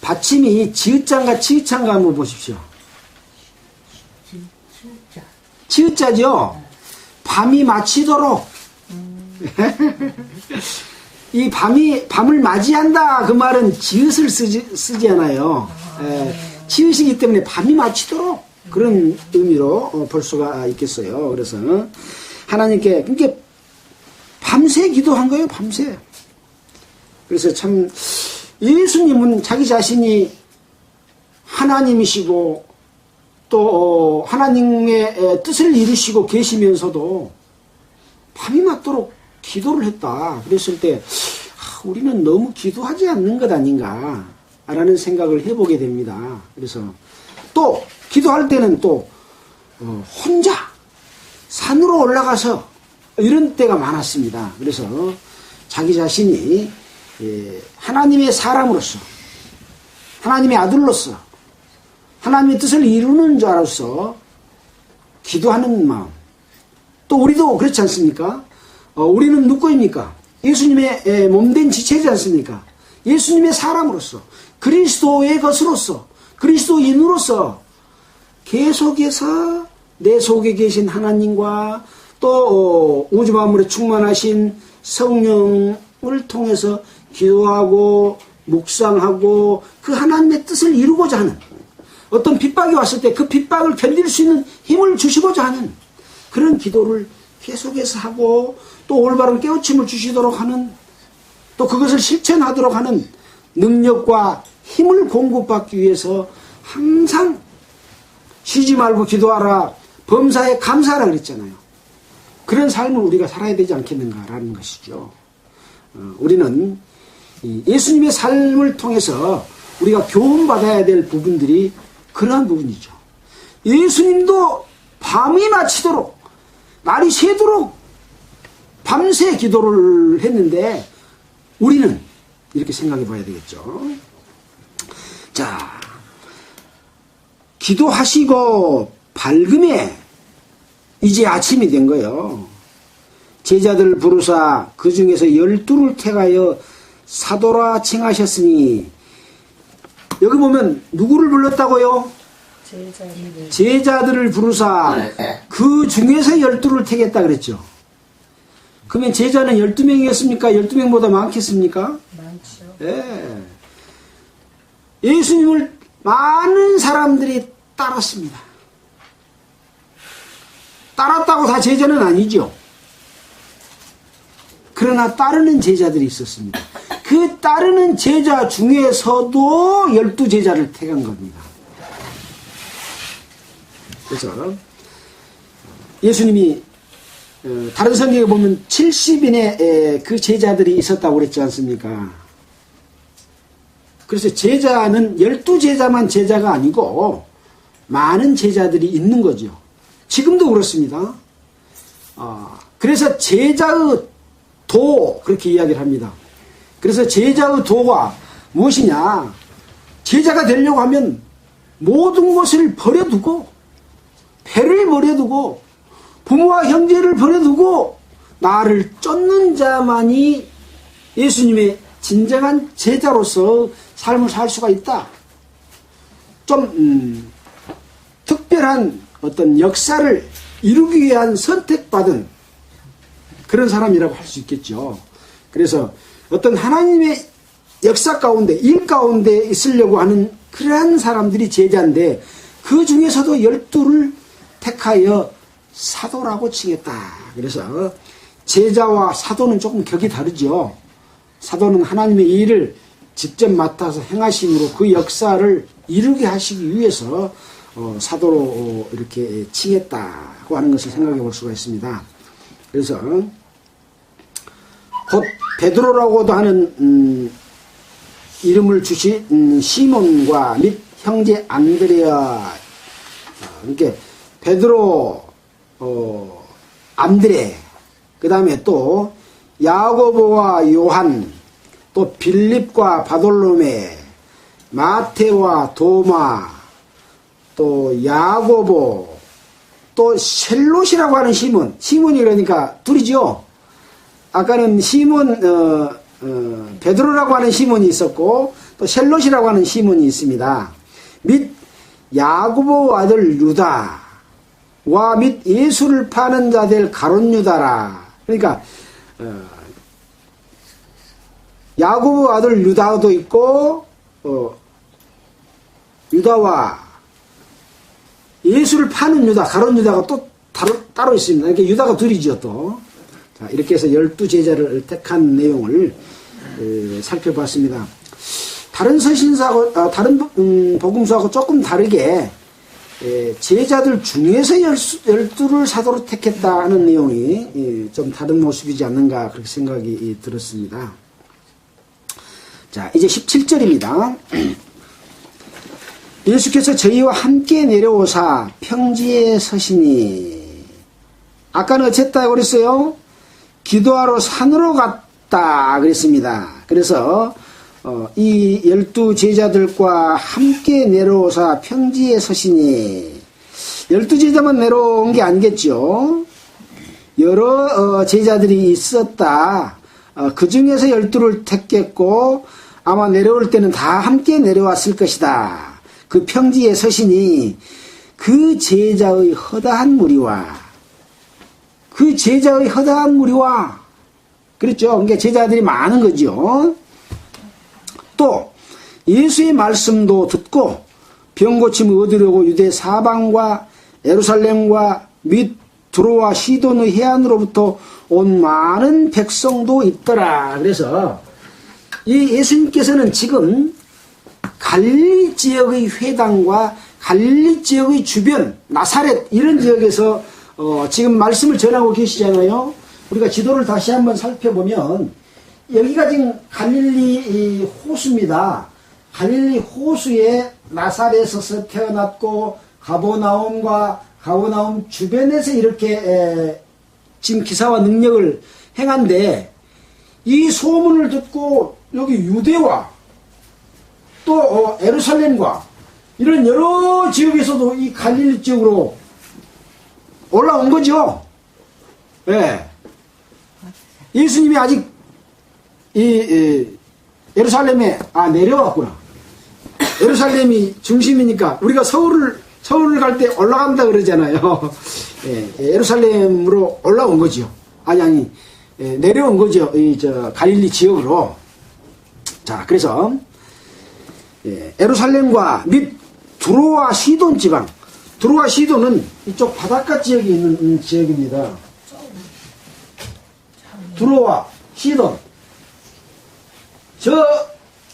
받침이 지읒자인가 치읒자인가 한번 보십시오. 치읒자죠. 밤이 맞히도록. 이 밤을 맞이한다 그 말은 지읒을 쓰지 않아요. 치읒이기 때문에 밤이 맞히도록 그런 의미로 볼 수가 있겠어요. 그래서 하나님께 그러니까 밤새 기도한 거예요. 밤새. 그래서 참 예수님은 자기 자신이 하나님이시고 또 하나님의 뜻을 이루시고 계시면서도 밤이 맞도록 기도를 했다. 그랬을 때 우리는 너무 기도하지 않는 것 아닌가 라는 생각을 해보게 됩니다. 그래서 또 기도할 때는 또 혼자 산으로 올라가서 이런 때가 많았습니다. 그래서 자기 자신이 하나님의 사람으로서, 하나님의 아들로서, 하나님의 뜻을 이루는 자로서 기도하는 마음. 또 우리도 그렇지 않습니까? 우리는 누구입니까? 예수님의 몸된 지체지 않습니까? 예수님의 사람으로서, 그리스도의 것으로서, 그리스도인으로서 계속해서 내 속에 계신 하나님과 또 우주 만물에 충만하신 성령을 통해서 기도하고 묵상하고 그 하나님의 뜻을 이루고자 하는, 어떤 핍박이 왔을 때 그 핍박을 견딜 수 있는 힘을 주시고자 하는 그런 기도를 계속해서 하고, 또 올바른 깨우침을 주시도록 하는, 또 그것을 실천하도록 하는 능력과 힘을 공급받기 위해서 항상 쉬지 말고 기도하라, 범사에 감사하라 그랬잖아요. 그런 삶을 우리가 살아야 되지 않겠는가라는 것이죠. 우리는 예수님의 삶을 통해서 우리가 교훈받아야 될 부분들이 그러한 부분이죠. 예수님도 밤이 맞히도록, 날이 새도록 밤새 기도를 했는데 우리는 이렇게 생각해 봐야 되겠죠. 자, 기도하시고 밝음에 이제 아침이 된 거예요. 제자들을 부르사 그 중에서 12를 택하여 사도라 칭하셨으니, 여기 보면 누구를 불렀다고요? 제자들을 부르사 그 중에서 12를 택했다 그랬죠. 그러면 제자는 12명이었습니까? 12명보다 많겠습니까? 많죠. 예. 예수님을 많은 사람들이 따랐습니다. 따랐다고 다 제자는 아니죠. 그러나 따르는 제자들이 있었습니다. 그 따르는 제자 중에서도 12제자를 택한 겁니다. 그래서 예수님이 다른 성경에 보면 70인의 그 제자들이 있었다고 그랬지 않습니까? 그래서 제자는 12제자만 제자가 아니고 많은 제자들이 있는 거죠. 지금도 그렇습니다. 그래서 제자의 도, 그렇게 이야기를 합니다. 그래서 제자의 도가 무엇이냐? 제자가 되려고 하면 모든 것을 버려두고, 배를 버려두고 부모와 형제를 버려두고 나를 쫓는 자만이 예수님의 진정한 제자로서 삶을 살 수가 있다. 좀 특별한 어떤 역사를 이루기 위한 선택받은 그런 사람이라고 할 수 있겠죠. 그래서 어떤 하나님의 역사 가운데, 일 가운데 있으려고 하는 그러한 사람들이 제자인데, 그 중에서도 12를 택하여 사도라고 칭했다. 그래서 제자와 사도는 조금 격이 다르죠. 사도는 하나님의 일을 직접 맡아서 행하심으로 그 역사를 이루게 하시기 위해서 사도로 이렇게 칭했다고 하는 것을 생각해 볼 수가 있습니다. 그래서 곧 베드로라고도 하는 이름을 주신 시몬과 및 형제 안드레아, 이렇게 베드로, 안드레, 그 다음에 또 야고보와 요한, 또 빌립과 바돌로메, 마테와 도마, 또 야고보, 또 셀롯이라고 하는 시몬. 시몬이 그러니까 둘이죠. 아까는 시몬, 베드로라고 하는 시몬이 있었고, 또 셀롯이라고 하는 시몬이 있습니다. 및 야고보 아들 유다와 및 예수를 파는 자 될 가룟 유다라. 그러니까 야고보 아들 유다도 있고, 유다와 예수를 파는 유다, 가룟 유다가 또 따로 있습니다. 이렇게 유다가 둘이죠, 또. 자, 이렇게 해서 12제자를 택한 내용을 살펴봤습니다. 다른 서신사하고, 다른 복음서하고 조금 다르게, 제자들 중에서 12를 사도로 택했다 하는 내용이 좀 다른 모습이지 않는가, 그렇게 생각이 들었습니다. 자, 이제 17절입니다. 예수께서 저희와 함께 내려오사 평지에 서시니, 아까는 어쨌다 그랬어요? 기도하러 산으로 갔다 그랬습니다. 그래서 이 12제자들과 함께 내려오사 평지에 서시니, 12제자만 내려온 게 아니겠죠. 여러 제자들이 있었다. 그 중에서 12를 택했고 아마 내려올 때는 다 함께 내려왔을 것이다. 그 평지에 서시니 그 제자의 허다한 무리와 그랬죠. 그러니까 제자들이 많은 거죠. 또 예수의 말씀도 듣고 병고침을 얻으려고 유대 사방과 예루살렘과 및 두로와 시돈의 해안으로부터 온 많은 백성도 있더라. 그래서 이 예수님께서는 지금 갈릴리 지역의 회당과 갈릴리 지역의 주변, 나사렛 이런 지역에서 지금 말씀을 전하고 계시잖아요. 우리가 지도를 다시 한번 살펴보면 여기가 지금 갈릴리 호수입니다. 갈릴리 호수에 나사렛에서 태어났고 가버나움 주변에서 이렇게 지금 기사와 능력을 행한데, 이 소문을 듣고 여기 유대와 또 예루살렘과 이런 여러 지역에서도 이 갈릴리 지역으로 올라온 거죠. 예. 예수님이 아직 예루살렘에 내려왔구나. 예루살렘이 중심이니까 우리가 서울을 갈 때 올라간다 그러잖아요. 예, 예루살렘으로 올라온 거죠. 내려온 거죠. 갈릴리 지역으로. 자, 그래서 예루살렘과 및 두로와 시돈 지방. 두로와 시돈은 이쪽 바닷가 지역에 있는 지역입니다. 두로와 시돈.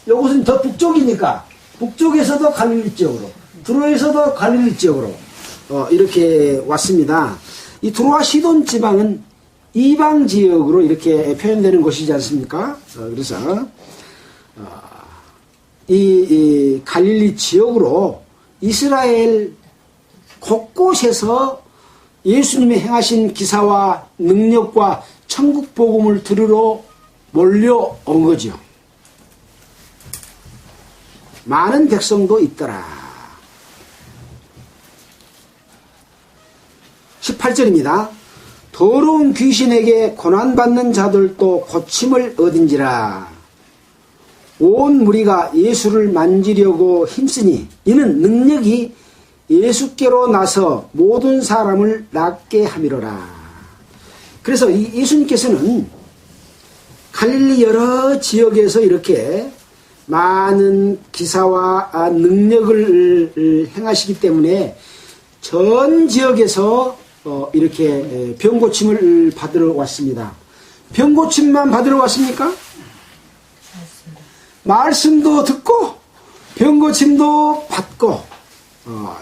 요것은 더 북쪽이니까 북쪽에서도 갈릴리 지역으로, 두로에서도 갈릴리 지역으로 이렇게 왔습니다. 이 두로와 시돈 지방은 이방 지역으로 이렇게 표현되는 곳이지 않습니까? 그래서 이 갈릴리 지역으로 이스라엘 곳곳에서 예수님의 행하신 기사와 능력과 천국 복음을 들으러 몰려온 거죠. 많은 백성도 있더라. 18절입니다. 더러운 귀신에게 고난받는 자들도 고침을 얻은지라. 온 무리가 예수를 만지려고 힘쓰니 이는 능력이 예수께로 나서 모든 사람을 낫게 함이로라. 그래서 예수님께서는 갈릴리 여러 지역에서 이렇게 많은 기사와 능력을 행하시기 때문에 전 지역에서 이렇게 병고침을 받으러 왔습니다. 병고침만 받으러 왔습니까? 말씀도 듣고 병고침도 받고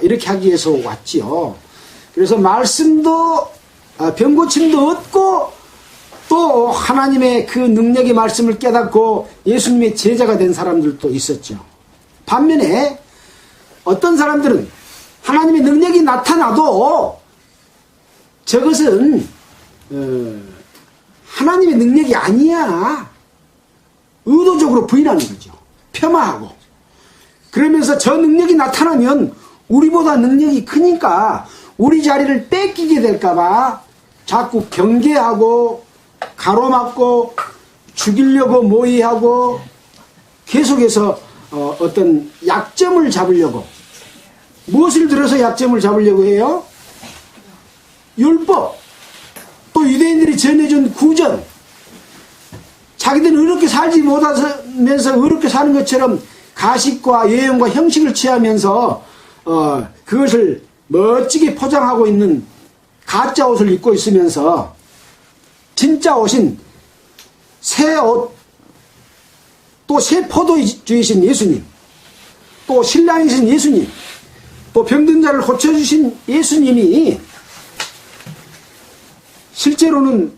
이렇게 하기 위해서 왔지요. 그래서 말씀도 병고침도 얻고 또 하나님의 그 능력의 말씀을 깨닫고 예수님의 제자가 된 사람들도 있었죠. 반면에 어떤 사람들은 하나님의 능력이 나타나도 저것은 하나님의 능력이 아니야. 의도적으로 부인하는 거죠. 폄하하고. 그러면서 저 능력이 나타나면 우리보다 능력이 크니까 우리 자리를 뺏기게 될까봐 자꾸 경계하고 가로막고 죽이려고 모의하고 계속해서 어떤 약점을 잡으려고. 무엇을 들어서 약점을 잡으려고 해요? 율법, 또 유대인들이 전해준 구전. 자기들은 의롭게 살지 못하면서 의롭게 사는 것처럼 가식과 예형과 형식을 취하면서 그것을 멋지게 포장하고 있는 가짜 옷을 입고 있으면서 진짜 옷인 새 옷, 또 새 포도주이신 예수님, 또 신랑이신 예수님, 또 병든 자를 고쳐주신 예수님이 실제로는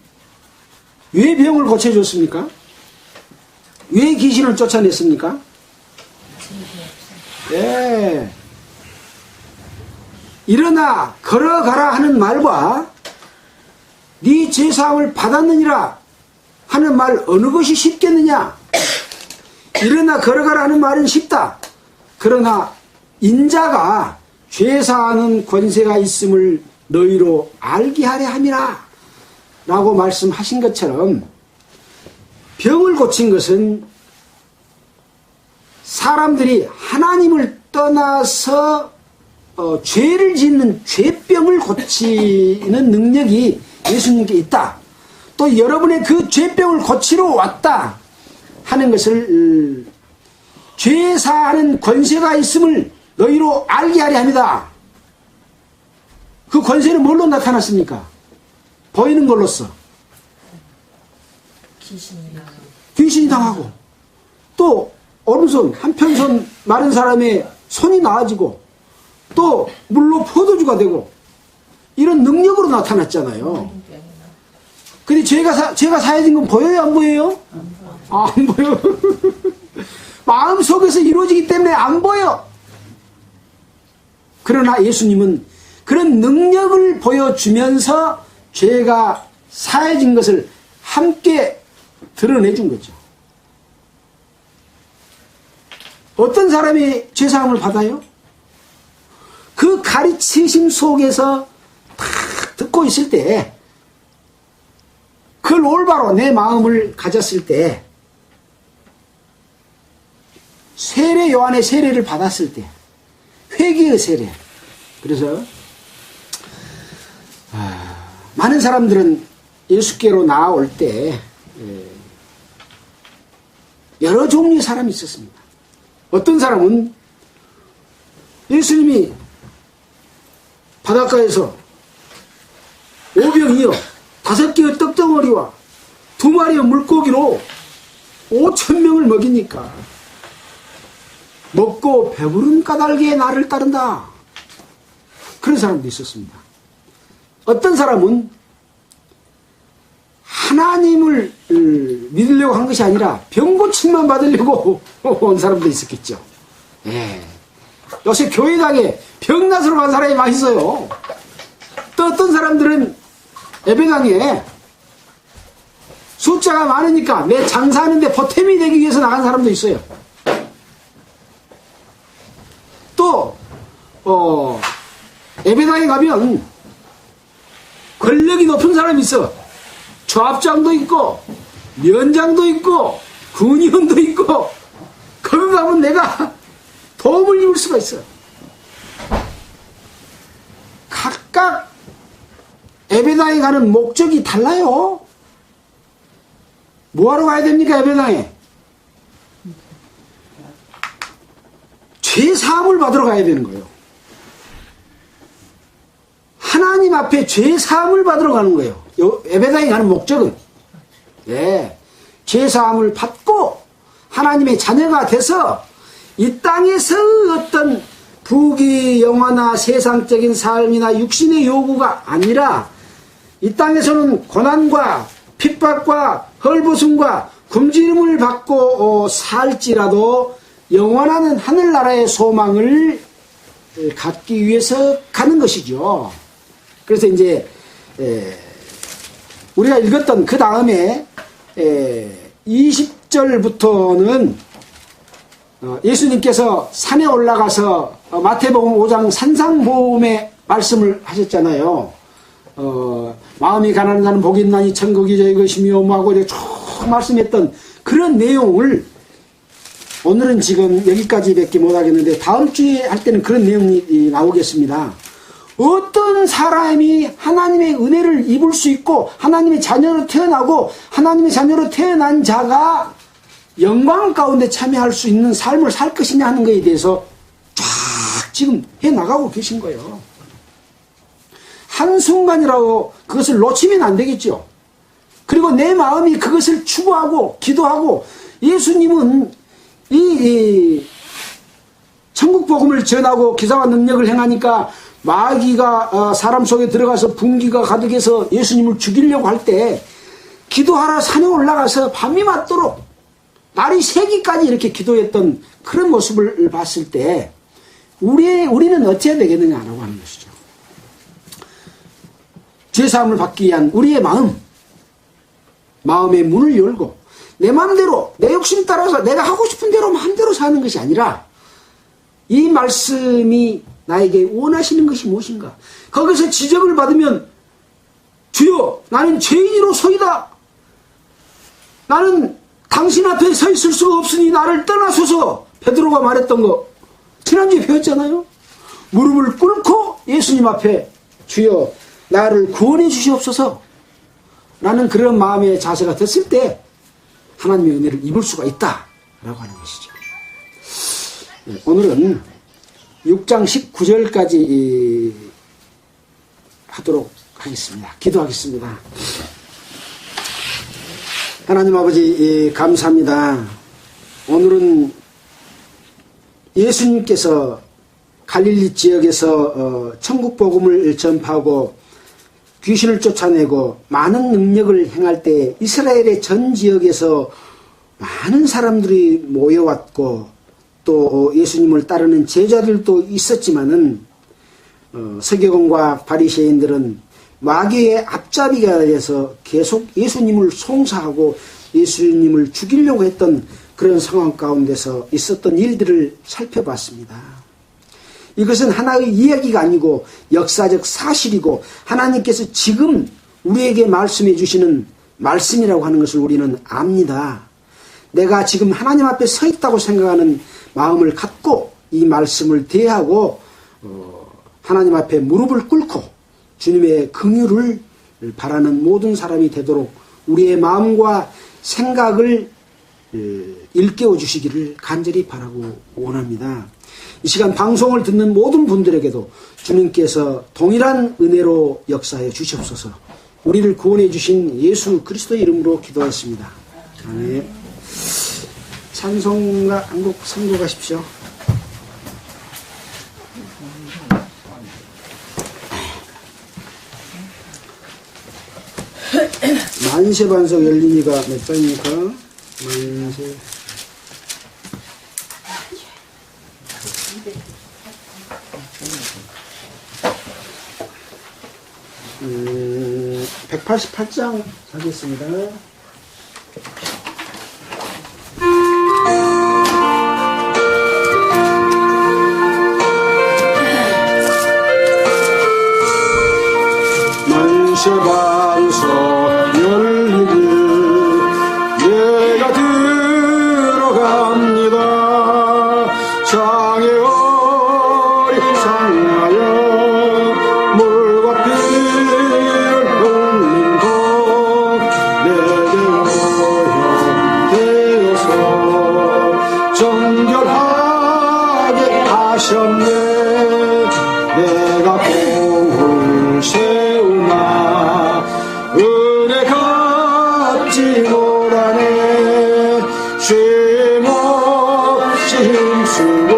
왜 병을 고쳐줬습니까? 왜 귀신을 쫓아냈습니까? 네. 일어나 걸어가라 하는 말과 네 죄사함을 받았느니라 하는 말 어느 것이 쉽겠느냐? 일어나 걸어가라 하는 말은 쉽다. 그러나 인자가 죄사하는 권세가 있음을 너희로 알게 하려 함이라 라고 말씀하신 것처럼 병을 고친 것은 사람들이 하나님을 떠나서 죄를 짓는 죄병을 고치는 능력이 예수님께 있다. 또 여러분의 그 죄병을 고치러 왔다 하는 것을 죄사하는 권세가 있음을 너희로 알게 하려 합니다. 그 권세는 뭘로 나타났습니까? 보이는 걸로써 귀신이 당하고 또 오른손 한편손 마른 사람의 손이 나아지고 또 물로 포도주가 되고 이런 능력으로 나타났잖아요. 근데 제가 사해진 건 보여요, 안 보여요? 안 보여. 마음속에서 이루어지기 때문에 안 보여. 그러나 예수님은 그런 능력을 보여주면서 죄가 사해진 것을 함께 드러내준 거죠. 어떤 사람이 죄사함을 받아요? 그 가르치심 속에서 다 듣고 있을 때, 그걸 올바로 내 마음을 가졌을 때, 세례 요한의 세례를 받았을 때, 회개의 세례. 그래서 많은 사람들은 예수께로 나아올 때 여러 종류의 사람이 있었습니다. 어떤 사람은 예수님이 바닷가에서 오병이어 5개의 떡덩어리와 2마리의 물고기로 5,000명을 먹이니까 먹고 배부른 까닭에 나를 따른다. 그런 사람도 있었습니다. 어떤 사람은 하나님을 믿으려고 한 것이 아니라 병고침만 받으려고 온 사람도 있었겠죠. 예. 요새 교회당에 병낫으로 간 사람이 많이 있어요. 또 어떤 사람들은 예배당에 숫자가 많으니까 내 장사하는데 보탬이 되기 위해서 나간 사람도 있어요. 또 예배당에 가면 권력이 높은 사람이 있어. 조합장도 있고 면장도 있고 군의원도 있고 거기 가면 내가 도움을 이룰 수가 있어. 각각 예배당에 가는 목적이 달라요. 뭐하러 가야 됩니까? 예배당에 죄사함을 받으러 가야 되는 거예요. 하나님 앞에 죄사함을 받으러 가는 거예요. 예배당에 가는 목적은 죄사함을 받고 하나님의 자녀가 돼서 이 땅에서 어떤 부귀 영화나 세상적인 삶이나 육신의 요구가 아니라 이 땅에서는 고난과 핍박과 헐벗음과 굶주림을 받고 살지라도 영원한 하늘나라의 소망을 갖기 위해서 가는 것이죠. 그래서 이제 우리가 읽었던 그 다음에 20절부터는 예수님께서 산에 올라가서 마태복음 5장 산상보험의 말씀을 하셨잖아요. 마음이 가난한 자는 복이 있나니 천국이 저희 것이며 뭐하고 쭉 말씀했던 그런 내용을 오늘은 지금 여기까지밖에 못하겠는데 다음 주에 할 때는 그런 내용이 나오겠습니다. 어떤 사람이 하나님의 은혜를 입을 수 있고 하나님의 자녀로 태어나고 하나님의 자녀로 태어난 자가 영광 가운데 참여할 수 있는 삶을 살 것이냐 하는 것에 대해서 쫙 지금 해나가고 계신 거예요. 한순간이라도 그것을 놓치면 안 되겠죠. 그리고 내 마음이 그것을 추구하고 기도하고 예수님은 이 천국 복음을 전하고 기사와 능력을 행하니까 마귀가 사람 속에 들어가서 분기가 가득해서 예수님을 죽이려고 할 때 기도하라 산에 올라가서 밤이 맞도록 날이 새기까지 이렇게 기도했던 그런 모습을 봤을 때 우리는 어떻게 해야 되겠느냐라고 하는 것이죠. 죄사함을 받기 위한 우리의 마음의 문을 열고 내 마음대로 내 욕심 따라서 내가 하고 싶은 대로 마음대로 사는 것이 아니라 이 말씀이 나에게 원하시는 것이 무엇인가. 거기서 지적을 받으면 주여 나는 죄인으로서이다. 나는 당신 앞에 서 있을 수가 없으니 나를 떠나소서. 베드로가 말했던 거 지난주에 배웠잖아요. 무릎을 꿇고 예수님 앞에 주여 나를 구원해 주시옵소서 라는 그런 마음의 자세가 됐을 때 하나님의 은혜를 입을 수가 있다라고 하는 것이죠. 오늘은 6장 19절까지 하도록 하겠습니다. 기도하겠습니다. 하나님 아버지 감사합니다. 오늘은 예수님께서 갈릴리 지역에서 천국 복음을 전파하고 귀신을 쫓아내고 많은 능력을 행할 때 이스라엘의 전 지역에서 많은 사람들이 모여왔고 또 예수님을 따르는 제자들도 있었지만은 서기관과 바리새인들은 마귀의 앞잡이가 돼서 계속 예수님을 송사하고 예수님을 죽이려고 했던 그런 상황 가운데서 있었던 일들을 살펴봤습니다. 이것은 하나의 이야기가 아니고 역사적 사실이고 하나님께서 지금 우리에게 말씀해 주시는 말씀이라고 하는 것을 우리는 압니다. 내가 지금 하나님 앞에 서 있다고 생각하는 마음을 갖고 이 말씀을 대하고 하나님 앞에 무릎을 꿇고 주님의 긍휼을 바라는 모든 사람이 되도록 우리의 마음과 생각을 일깨워 주시기를 간절히 바라고 원합니다. 이 시간 방송을 듣는 모든 분들에게도 주님께서 동일한 은혜로 역사해 주시옵소서. 우리를 구원해 주신 예수 그리스도의 이름으로 기도하였습니다. 아멘. 찬송가 한 곡 선곡하십시오. 만세반석 열림이가 몇 장입니까? 만세 188장 하겠습니다. 만세반석 장애 어리상하여 물과 피를 흘린 것 내게 오염되어서 정결하게 하셨네. 내가 공을 세우나 은혜 갚지 못하네. 쉼없이 힘쓰고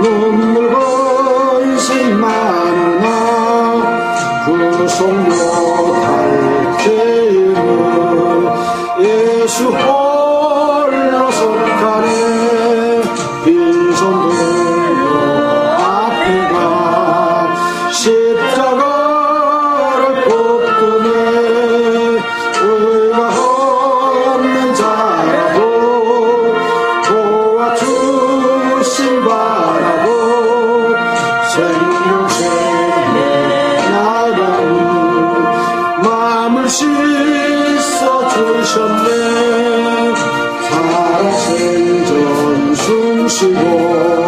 눈물 건신 많으나 구속 못할 죄임을 예수 홀로 속하네. 빈손 들고 앞에 가 십자가를 꼽으네. 의가 없는 자라도 도와주신 바라고 생명샘에 나가니 마음을 씻어주셨네. 살아생전 숨쉬고